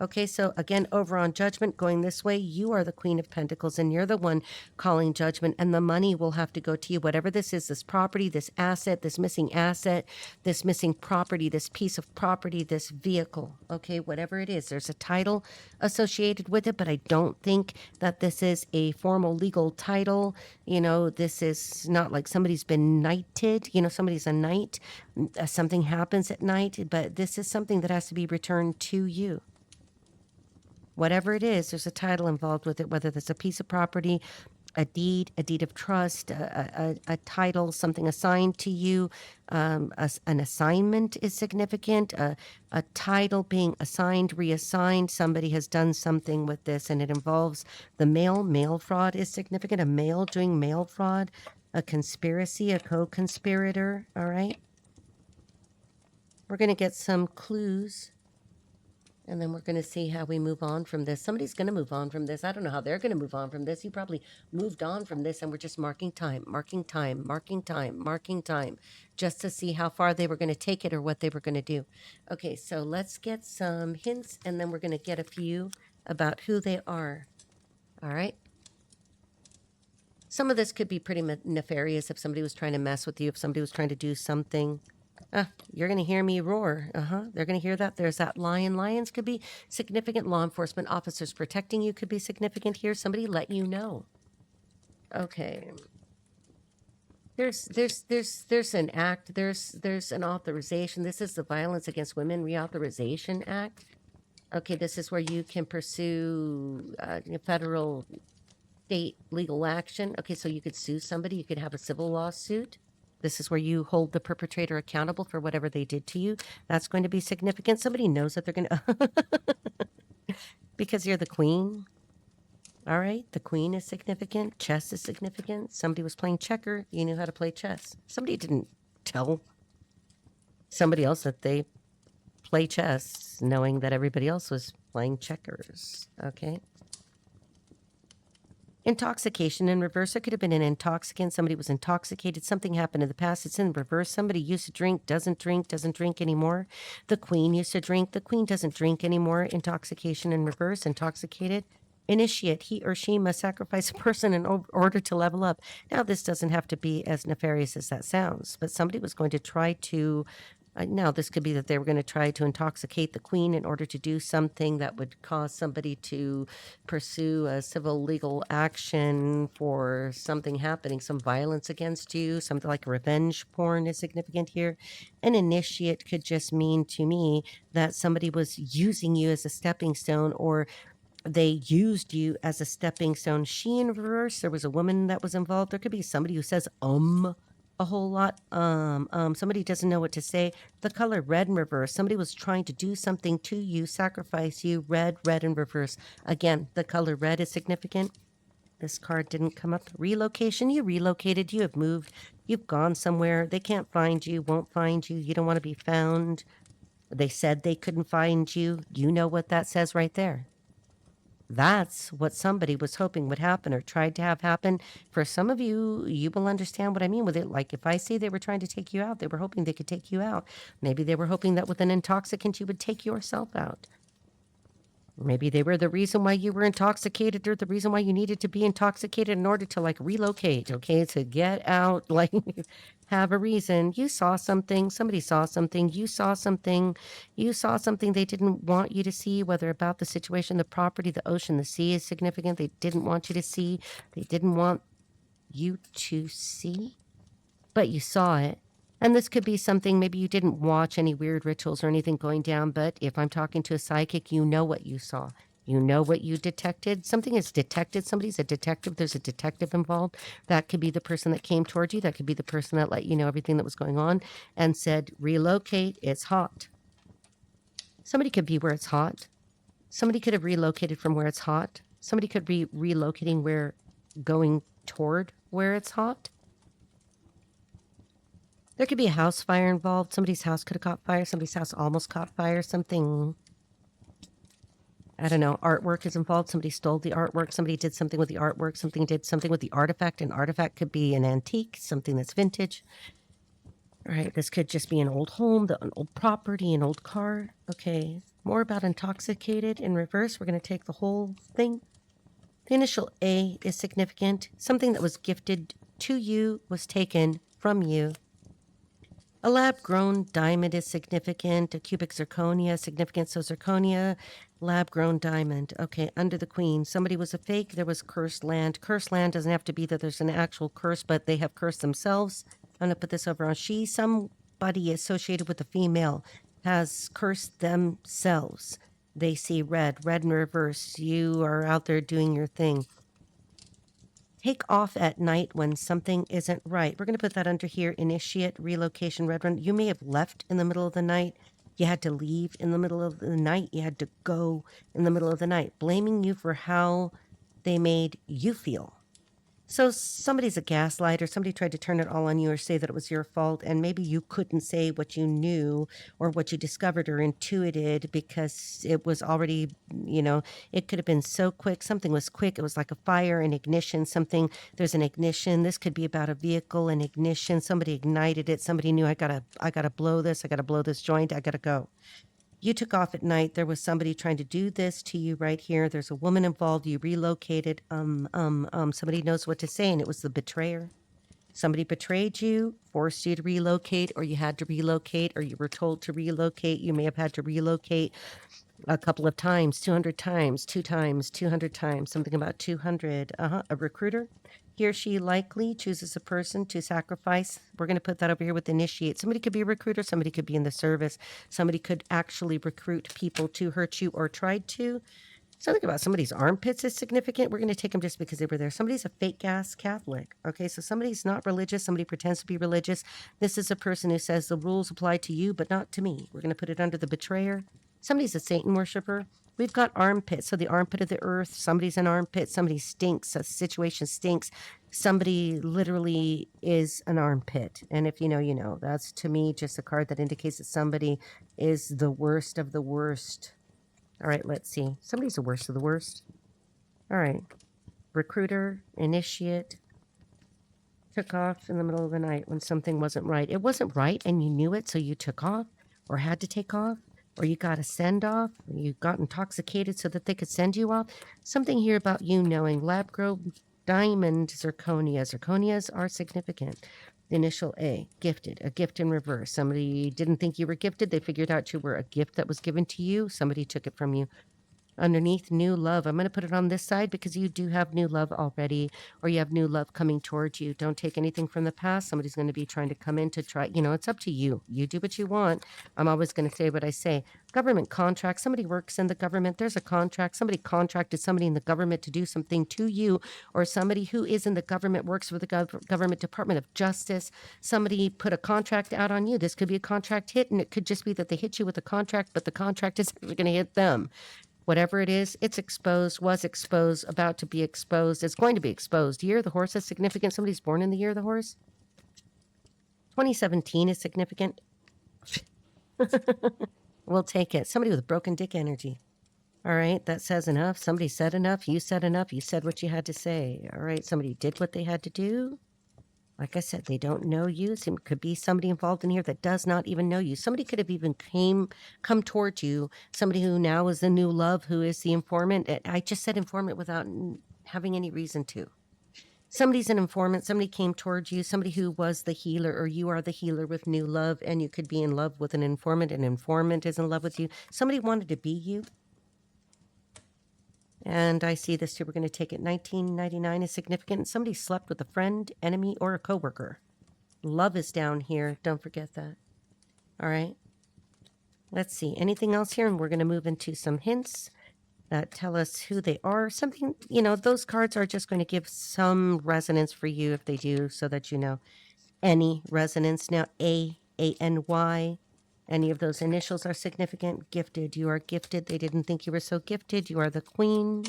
Okay, so again, over on judgment, going this way, you are the Queen of Pentacles, and you're the one calling judgment, and the money will have to go to you. Whatever this is, this property, this asset, this missing property, this piece of property, this vehicle, okay, whatever it is. There's a title associated with it, but I don't think that this is a formal legal title. This is not like somebody's been knighted. Somebody's a knight. Something happens at night, but this is something that has to be returned to you. Whatever it is, there's a title involved with it, whether that's a piece of property, a deed of trust, a title, something assigned to you. An assignment is significant. A title being assigned, reassigned. Somebody has done something with this, and it involves the mail. Mail fraud is significant. A male doing mail fraud, a conspiracy, a co-conspirator. All right. We're going to get some clues. And then we're going to see how we move on from this. Somebody's going to move on from this. I don't know how they're going to move on from this. You probably moved on from this, and we're just marking time, just to see how far they were going to take it or what they were going to do. Okay, so let's get some hints, and then we're going to get a few about who they are. All right? Some of this could be pretty nefarious if somebody was trying to mess with you, if somebody was trying to do something. You're going to hear me roar. They're going to hear that. There's that lion. Lions could be significant. Law enforcement officers protecting you could be significant here. Somebody let you know. Okay. There's an act. There's an authorization. This is the Violence Against Women Reauthorization Act. Okay, this is where you can pursue federal, state legal action. Okay, so you could sue somebody. You could have a civil lawsuit. This is where you hold the perpetrator accountable for whatever they did to you. That's going to be significant. Somebody knows that they're going to... Because you're the queen. All right, the queen is significant. Chess is significant. Somebody was playing checker. You knew how to play chess. Somebody didn't tell Somebody else that they play chess knowing that everybody else was playing checkers. Okay. Intoxication in reverse. It could have been an intoxicant. Somebody was intoxicated. Something happened in the past. It's in reverse. Somebody used to drink, doesn't drink anymore. The queen used to drink. The queen doesn't drink anymore. Intoxication in reverse. Intoxicated. Initiate. He or she must sacrifice a person in order to level up. Now, this doesn't have to be as nefarious as that sounds, but somebody was going to try to now, this could be that they were going to try to intoxicate the queen in order to do something that would cause somebody to pursue a civil legal action for something happening, some violence against you, something like revenge porn is significant here. An initiate could just mean to me that somebody was using you as a stepping stone, or they used you as a stepping stone. She in reverse, there was a woman that was involved. There could be somebody who says a whole lot. Somebody doesn't know what to say. The color red in reverse. Somebody was trying to do something to you, sacrifice you. Red in reverse. Again, the color red is significant. This card didn't come up. Relocation. You relocated. You have moved. You've gone somewhere. They can't find you, won't find you. You don't want to be found. They said they couldn't find you. You know what that says right there. That's what somebody was hoping would happen or tried to have happen. For some of you, you will understand what I mean with it. Like if I say they were trying to take you out, they were hoping they could take you out. Maybe they were hoping that with an intoxicant, you would take yourself out. Maybe they were the reason why you were intoxicated, or the reason why you needed to be intoxicated in order to like relocate, okay? To get out, like have a reason. You saw something, somebody saw something, you saw something they didn't want you to see, whether about the situation, the property, the ocean, the sea is significant. They didn't want you to see. They didn't want you to see, but you saw it. And this could be something, maybe you didn't watch any weird rituals or anything going down, but if I'm talking to a psychic, you know what you saw. You know what you detected. Something is detected. Somebody's a detective. There's a detective involved. That could be the person that came towards you. That could be the person that let you know everything that was going on and said, relocate, it's hot. Somebody could be where it's hot. Somebody could have relocated from where it's hot. Somebody could be relocating where, going toward where it's hot. There could be a house fire involved. Somebody's house could have caught fire. Somebody's house almost caught fire. Something, I don't know, artwork is involved. Somebody stole the artwork. Somebody did something with the artwork. Something did something with the artifact. An artifact could be an antique, something that's vintage. All right, this could just be an old home, an old property, an old car. Okay, more about intoxicated in reverse. We're going to take the whole thing. The initial A is significant. Something that was gifted to you was taken from you. A lab-grown diamond is significant. A cubic zirconia is significant. So zirconia, lab-grown diamond. Okay, under the queen. Somebody was a fake. There was cursed land. Cursed land doesn't have to be that there's an actual curse, but they have cursed themselves. I'm going to put this over on she. Somebody associated with the female has cursed themselves. They see red in reverse. You are out there doing your thing. Take off at night when something isn't right. We're going to put that under here. Initiate, relocation, red one. You may have left in the middle of the night. You had to leave in the middle of the night. You had to go in the middle of the night. Blaming you for how they made you feel. So somebody's a gaslighter. Somebody tried to turn it all on you or say that it was your fault, and maybe you couldn't say what you knew or what you discovered or intuited because it was already, it could have been so quick. Something was quick. It was like a fire, an ignition, something. There's an ignition. This could be about a vehicle, an ignition. Somebody ignited it. Somebody knew I gotta blow this. I gotta blow this joint. I gotta go. You took off at night. There was somebody trying to do this to you right here. There's a woman involved. You relocated. Somebody knows what to say, and it was the betrayer. Somebody betrayed you, forced you to relocate, or you had to relocate, or you were told to relocate. You may have had to relocate a couple of times, 200 times, 2 times, 200 times, something about 200. A recruiter. He or she likely chooses a person to sacrifice. We're going to put that over here with initiate. Somebody could be a recruiter. Somebody could be in the service. Somebody could actually recruit people to hurt you or tried to. Something about somebody's armpits is significant. We're going to take them just because they were there. Somebody's a fake ass Catholic. Okay, so somebody's not religious. Somebody pretends to be religious. This is a person who says the rules apply to you, but not to me. We're going to put it under the betrayer. Somebody's a Satan worshiper. We've got armpit. So the armpit of the earth, somebody's an armpit, somebody stinks, a situation stinks. Somebody literally is an armpit. And if you know, you know. That's, to me, just a card that indicates that somebody is the worst of the worst. All right, let's see. Somebody's the worst of the worst. All right. Recruiter, initiate, took off in the middle of the night when something wasn't right. It wasn't right and you knew it, so you took off or had to take off, or you got a send off, or you got intoxicated so that they could send you off. Something here about you knowing. Lab grown diamond zirconia. Zirconias are significant. The initial A, gifted, a gift in reverse. Somebody didn't think you were gifted. They figured out you were a gift that was given to you. Somebody took it from you. Underneath, new love. I'm going to put it on this side because you do have new love already, or you have new love coming towards you. Don't take anything from the past. Somebody's going to be trying to come in to try. You know, it's up to you. You do what you want. I'm always going to say what I say. Government contract. Somebody works in the government. There's a contract. Somebody contracted somebody in the government to do something to you, or somebody who is in the government works for the government Department of Justice. Somebody put a contract out on you. This could be a contract hit, and it could just be that they hit you with a contract, but the contract is going to hit them. Whatever it is, it's exposed, was exposed, about to be exposed. It's going to be exposed. Year of the horse is significant. Somebody's born in the year of the horse. 2017 is significant. We'll take it. Somebody with broken dick energy. All right, that says enough. Somebody said enough. You said enough. You said what you had to say. All right, somebody did what they had to do. Like I said, they don't know you. So it could be somebody involved in here that does not even know you. Somebody could have even come towards you. Somebody who now is the new love, who is the informant. I just said informant without having any reason to. Somebody's an informant. Somebody came towards you. Somebody who was the healer, or you are the healer with new love, and you could be in love with an informant. An informant is in love with you. Somebody wanted to be you. And I see this too. We're going to take it. 1999 is significant. Somebody slept with a friend, enemy, or a coworker. Love is down here. Don't forget that. All right. Let's see. Anything else here? And we're going to move into some hints that tell us who they are. Something, you know, those cards are just going to give some resonance for you if they do, so that you know. Any resonance. Now, A-A-N-Y. Any of those initials are significant. Gifted. You are gifted. They didn't think you were so gifted. You are the queen.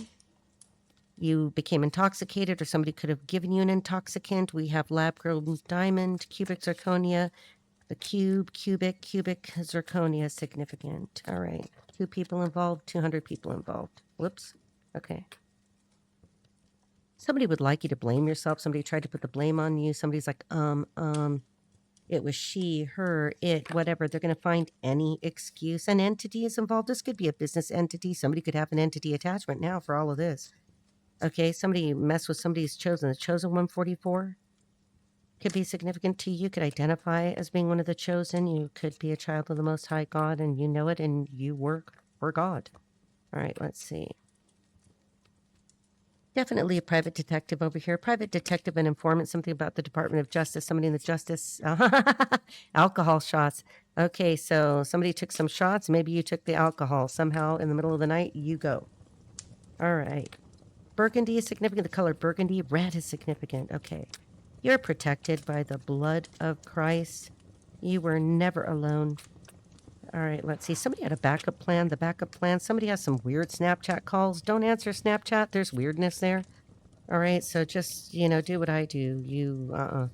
You became intoxicated, or somebody could have given you an intoxicant. We have lab-grown diamond, cubic zirconia, the cubic zirconia is significant. All right. 2 people involved, 200 people involved. Whoops. Okay. Somebody would like you to blame yourself. Somebody tried to put the blame on you. Somebody's like, it was she, her, it, whatever. They're going to find any excuse. An entity is involved. This could be a business entity. Somebody could have an entity attachment now for all of this. Okay, somebody messed with somebody's chosen. The chosen 144 could be significant to you. Could identify as being one of the chosen. You could be a child of the Most High God, and you know it, and you work for God. All right, let's see. Definitely a private detective over here. Private detective and informant, something about the Department of Justice, somebody in the justice. Alcohol shots. Okay, so somebody took some shots. Maybe you took the alcohol. Somehow in the middle of the night, you go. All right. Burgundy is significant. The color burgundy. Red is significant. Okay. You're protected by the blood of Christ. You were never alone. All right, let's see. Somebody had a backup plan. The backup plan. Somebody has some weird Snapchat calls. Don't answer Snapchat. There's weirdness there. All right, so just, you know, do what I do. You, All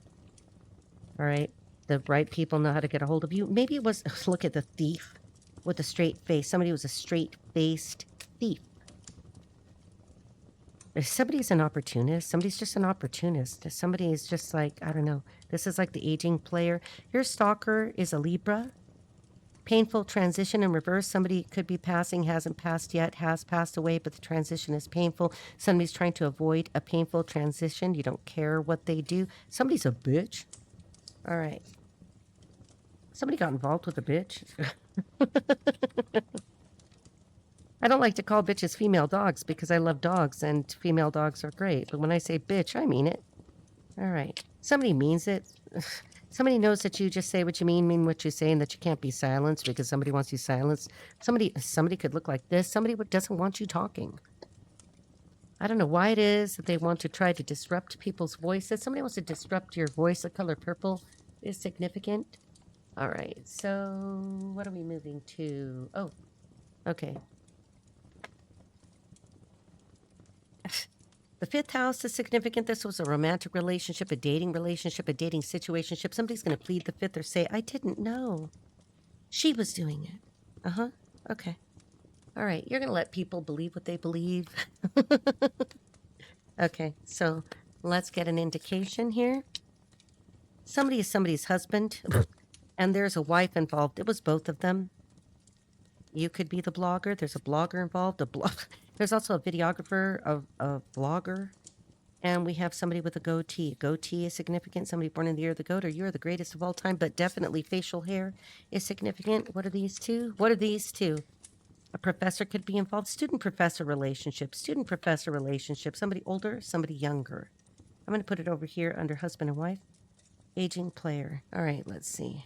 right. The right people know how to get a hold of you. Maybe it was, look at the thief with a straight face. Somebody was a straight-faced thief. If somebody's an opportunist, somebody's just an opportunist. Somebody is just like, I don't know. This is like the aging player. Your stalker is a Libra. Painful transition in reverse. Somebody could be passing, hasn't passed yet, has passed away, but the transition is painful. Somebody's trying to avoid a painful transition. You don't care what they do. Somebody's a bitch. All right. Somebody got involved with a bitch. I don't like to call bitches female dogs because I love dogs and female dogs are great. But when I say bitch, I mean it. All right. Somebody means it. Somebody knows that you just say what you mean what you say, and that you can't be silenced because somebody wants you silenced. Somebody could look like this. Somebody doesn't want you talking. I don't know why it is that they want to try to disrupt people's voices. Somebody wants to disrupt your voice. The color purple is significant. All right. So what are we moving to? Oh, okay. The fifth house is significant. This was a romantic relationship, a dating situationship. Somebody's going to plead the fifth or say, I didn't know. She was doing it. Uh-huh. Okay. All right. You're going to let people believe what they believe. Okay. So let's get an indication here. Somebody is somebody's husband, and there's a wife involved. It was both of them. You could be the blogger. There's a blogger involved. There's also a videographer, a blogger. And we have somebody with a goatee. A goatee is significant. Somebody born in the year of the goat, or you're the greatest of all time, but definitely facial hair is significant. What are these two? What are these two? A professor could be involved. Student-professor relationship. Student-professor relationship. Somebody older, somebody younger. I'm going to put it over here under husband and wife. Aging player. All right, let's see.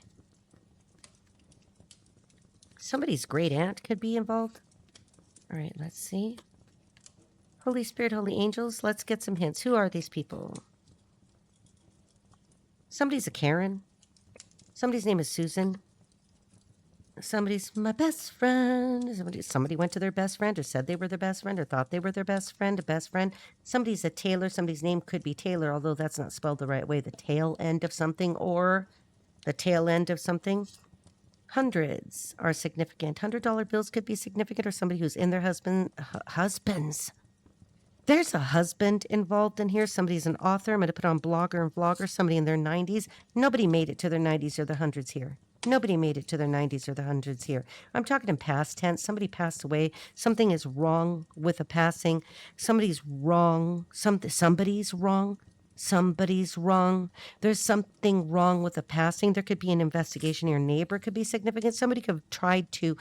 Somebody's great aunt could be involved. All right, let's see. Holy Spirit, holy angels, let's get some hints. Who are these people? Somebody's a Karen. Somebody's name is Susan. Somebody's my best friend. Somebody went to their best friend or said they were their best friend or thought they were their best friend, a best friend. Somebody's a Taylor. Somebody's name could be Taylor, although that's not spelled the right way. The tail end of something or the tail end of something. Hundreds are significant. $100 bills could be significant, or somebody who's in their husbands. There's a husband involved in here. Somebody's an author. I'm going to put on blogger and vlogger. Somebody in their 90s. Nobody made it to their 90s or the hundreds here. Nobody made it to their 90s or the hundreds here. I'm talking in past tense. Somebody passed away. Something is wrong with a passing. Somebody's wrong. Somebody's wrong. Somebody's wrong. There's something wrong with a passing. There could be an investigation. Your neighbor could be significant. Somebody could have tried to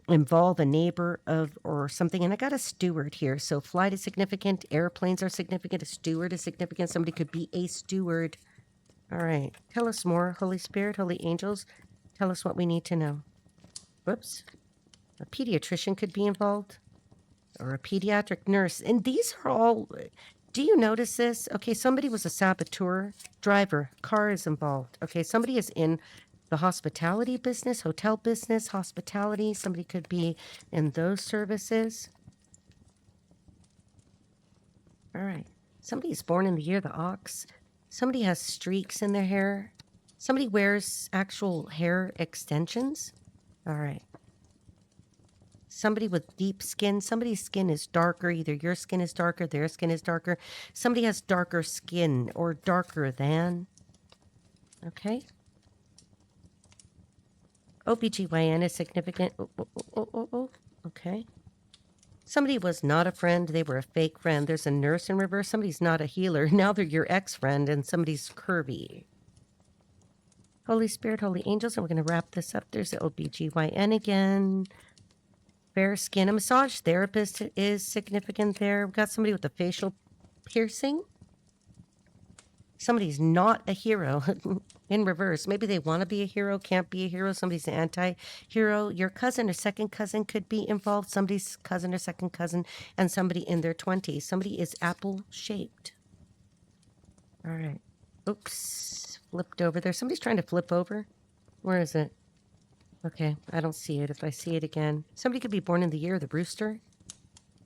involve a neighbor or something. And I got a steward here. So flight is significant. Airplanes are significant. A steward is significant. Somebody could be a steward. All right. Tell us more. Holy Spirit, holy angels, tell us what we need to know. Whoops. A pediatrician could be involved, or a pediatric nurse. And these are all... Do you notice this? Okay, somebody was a saboteur. Driver. Car is involved. Okay, somebody is in the hospitality business, hotel business, hospitality. Somebody could be in those services. All right. Somebody is born in the year of the ox. Somebody has streaks in their hair. Somebody wears actual hair extensions. All right. Somebody with deep skin. Somebody's skin is darker. Either your skin is darker, their skin is darker. Somebody has darker skin or darker than. Okay. OBGYN is significant. Okay. Somebody was not a friend. They were a fake friend. There's a nurse in reverse. Somebody's not a healer. Now they're your ex-friend and somebody's curvy. Holy Spirit, holy angels. And we're going to wrap this up. There's the OBGYN again. Fair skin. A massage therapist is significant there. We've got somebody with a facial piercing. Somebody's not a hero in reverse. Maybe they want to be a hero, can't be a hero. Somebody's an anti-hero. Your cousin or second cousin could be involved. Somebody's cousin or second cousin, and somebody in their 20s. Somebody is apple-shaped. All right. Oops. Flipped over there. Somebody's trying to flip over. Where is it? Okay, I don't see it. If I see it again. Somebody could be born in the year of the rooster.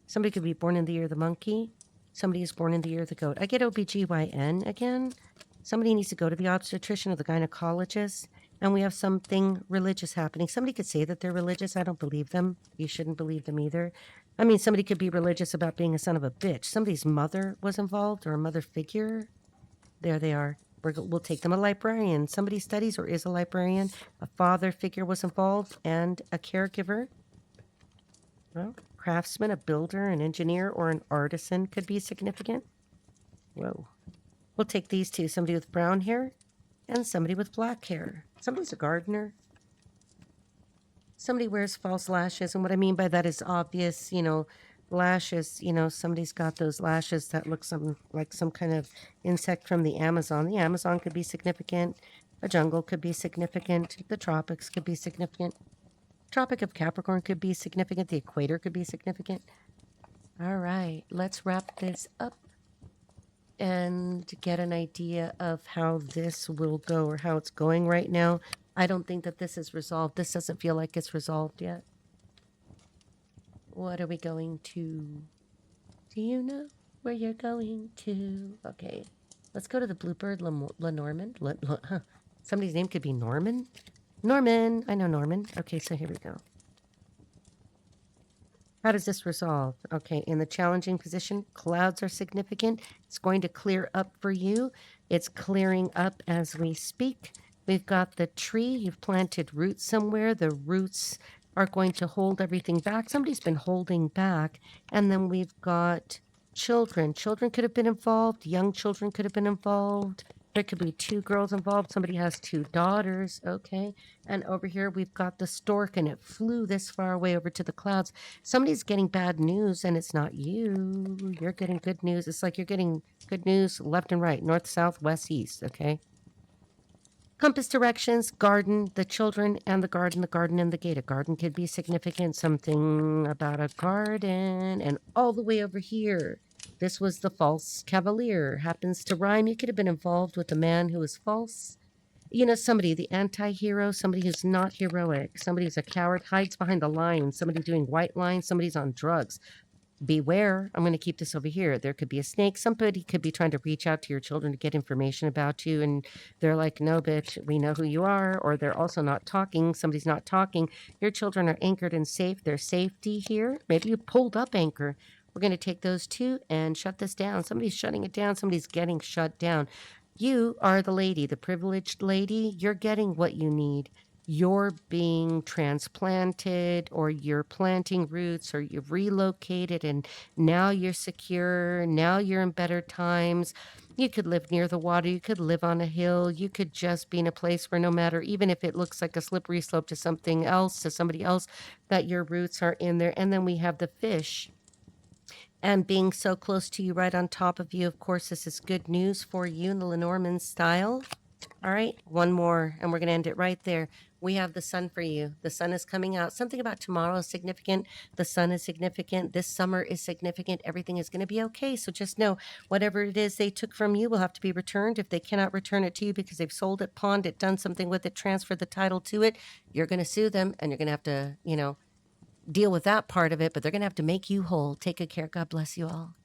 Somebody could be born in the year of the monkey. Somebody is born in the year of the goat. I get OBGYN again. Somebody needs to go to the obstetrician or the gynecologist. And we have something religious happening. Somebody could say that they're religious. I don't believe them. You shouldn't believe them either. I mean, somebody could be religious about being a son of a bitch. Somebody's mother was involved or a mother figure. There they are. We'll take them. A librarian. Somebody studies or is a librarian. A father figure was involved and a caregiver. Well, craftsman, a builder, an engineer, or an artisan could be significant. Whoa. We'll take these two. Somebody with brown hair and somebody with black hair. Somebody's a gardener. Somebody wears false lashes. And what I mean by that is obvious, lashes, somebody's got those lashes that look like some kind of insect from the Amazon. The Amazon could be significant. A jungle could be significant. The tropics could be significant. Tropic of Capricorn could be significant. The equator could be significant. All right, let's wrap this up and get an idea of how this will go or how it's going right now. I don't think that this is resolved. This doesn't feel like it's resolved yet. What are we going to... Do you know? where you're going to. Okay, let's go to the Bluebird Lenormand. Somebody's name could be Norman. Norman, I know Norman. Okay, so here we go. How does this resolve? Okay, in the challenging position, clouds are significant. It's going to clear up for you. It's clearing up as we speak. We've got the tree. You've planted roots somewhere. The roots are going to hold everything back. Somebody's been holding back. And then we've got children. Children could have been involved. Young children could have been involved. There could be 2 girls involved. Somebody has 2 daughters. Okay. And over here, we've got the stork, and it flew this far away over to the clouds. Somebody's getting bad news, and it's not you. You're getting good news. It's like you're getting good news left and right, north, south, west, east. Okay. Compass directions, garden, the children, and the garden and the gate. A garden could be significant, something about a garden. And all the way over here, this was the false cavalier. Happens to rhyme. You could have been involved with a man who is false. You know, somebody, the anti-hero, somebody who's not heroic, somebody who's a coward, hides behind the lines, somebody doing white lines, somebody's on drugs. Beware, I'm going to keep this over here. There could be a snake. Somebody could be trying to reach out to your children to get information about you, and they're like, no, bitch, we know who you are. Or they're also not talking. Somebody's not talking. Your children are anchored and safe. There's safety here. Maybe you pulled up anchor. We're going to take those 2 and shut this down. Somebody's shutting it down. Somebody's getting shut down. You are the lady, the privileged lady. You're getting what you need. You're being transplanted, or you're planting roots, or you've relocated, and now you're secure. Now you're in better times. You could live near the water. You could live on a hill. You could just be in a place where no matter, even if it looks like a slippery slope to something else, to somebody else, that your roots are in there. And then we have the fish. And being so close to you, right on top of you, of course, this is good news for you in the Lenormand style. All right, one more, and we're going to end it right there. We have the sun for you. The sun is coming out. Something about tomorrow is significant. The sun is significant. This summer is significant. Everything is going to be okay. So just know, whatever it is they took from you will have to be returned. If they cannot return it to you because they've sold it, pawned it, done something with it, transferred the title to it, you're going to sue them, and you're going to have to, deal with that part of it, but they're going to have to make you whole. Take good care. God bless you all.